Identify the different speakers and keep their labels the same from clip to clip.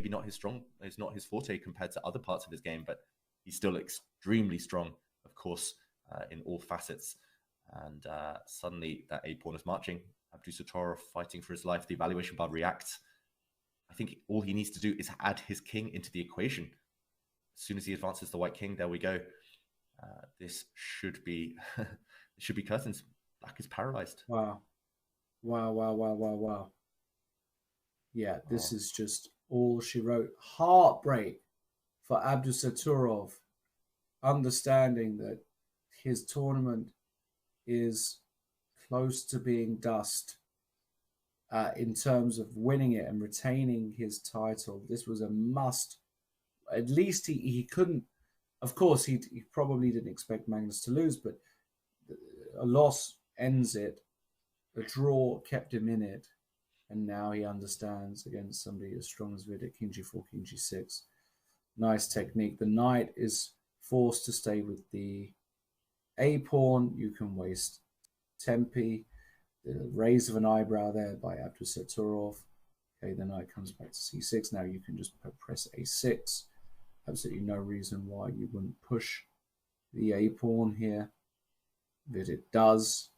Speaker 1: not it's not his forte compared to other parts of his game, but he's still extremely strong, of course, in all facets. And suddenly that a-pawn is marching. Abdusattorov fighting for his life. The evaluation bar reacts. I think all he needs to do is add his king into the equation. As soon as he advances the white king, there we go. This should be it should be curtains. Black is paralyzed.
Speaker 2: Wow. Yeah, this is just all she wrote. Heartbreak for Abdusattorov, understanding that his tournament is close to being dust in terms of winning it and retaining his title. This was a must. At least he couldn't. Of course, he probably didn't expect Magnus to lose, but a loss ends it. A draw kept him in it. And now he understands against somebody as strong as Vidit. King g4, king g6. Nice technique. The knight is forced to stay with the a-pawn. You can waste tempi. The raise of an eyebrow there by Abdusattorov. Okay, the knight comes back to c6. Now you can just press a6. Absolutely no reason why you wouldn't push the a-pawn here. Vidit does.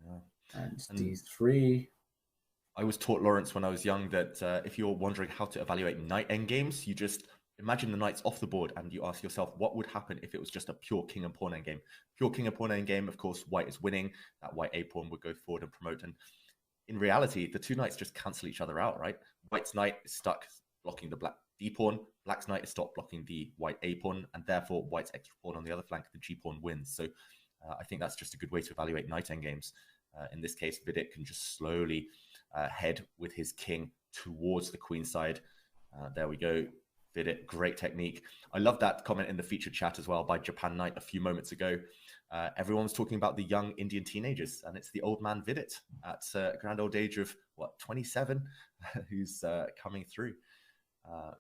Speaker 2: Yeah. And d3.
Speaker 1: I was taught, Lawrence, when I was young, that if you're wondering how to evaluate knight endgames, you just imagine the knight's off the board and you ask yourself, what would happen if it was just a pure king and pawn endgame? Pure king and pawn endgame, of course, white is winning. That white a-pawn would go forward and promote. And in reality, the two knights just cancel each other out, right? White's knight is stuck blocking the black d-pawn. Black's knight is stopped blocking the white a-pawn. And therefore, white's extra pawn on the other flank, the g-pawn wins. So I think that's just a good way to evaluate knight endgames. In this case, Vidit can just slowly head with his king towards the queen side. There we go. Vidit, great technique. I love that comment in the featured chat as well by Japan Knight a few moments ago. Everyone was talking about the young Indian teenagers, and it's the old man Vidit at a grand old age of, 27, who's coming through.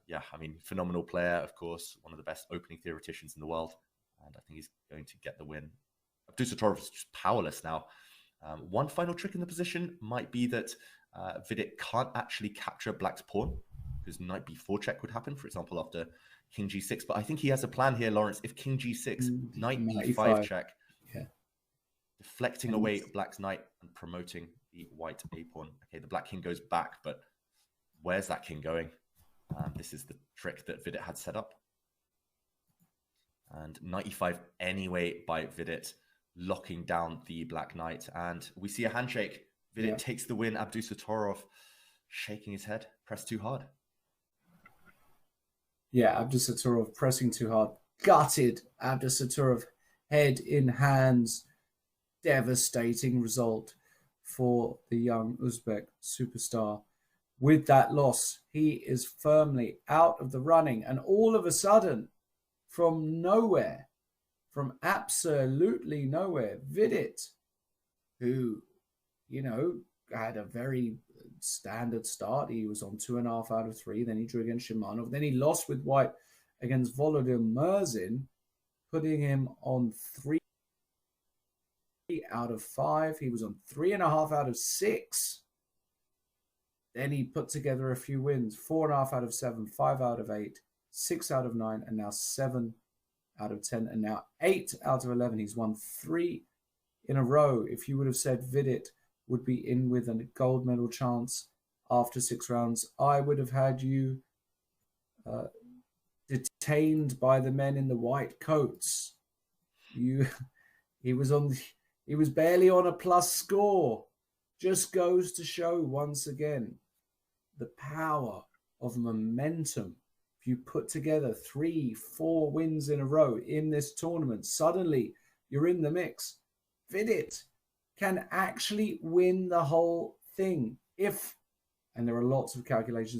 Speaker 1: Yeah, I mean, phenomenal player, of course, one of the best opening theoreticians in the world, and I think he's going to get the win. Abdusattorov is just powerless now. One final trick in the position might be that Vidit can't actually capture Black's pawn, because knight b4 check would happen, for example, after king g6. But I think he has a plan here, Lawrence. If king g6, knight e5 check, deflecting away Black's knight and promoting the white a-pawn. Okay, the black king goes back, but where's that king going? This is the trick that Vidit had set up. And knight e5 anyway by Vidit, locking down the black knight. And we see a handshake. Vidit takes the win. Abdusattorov shaking his head. Press too hard.
Speaker 2: Yeah, Abdusattorov pressing too hard. Gutted. Abdusattorov head in hands. Devastating result for the young Uzbek superstar. With that loss, he is firmly out of the running. And all of a sudden, from nowhere, from absolutely nowhere, Vidit, who, had a very standard start. He was on 2.5 out of 3. Then he drew against Shimanov. Then he lost with white against Volodymyr Murzin, putting him on 3 out of 5. He was on 3.5 out of 6. Then he put together a few wins. 4.5 out of 7, 5 out of 8, 6 out of 9, and now 7 out of 10, and now 8 out of 11. He's won 3 in a row. If you would have said Vidit would be in with a gold medal chance after 6 rounds, I would have had you detained by the men in the white coats. He was barely on a plus score. Just goes to show once again the power of momentum. If you put together 3, 4 wins in a row in this tournament, suddenly you're in the mix. Vidit can actually win the whole thing and there are lots of calculations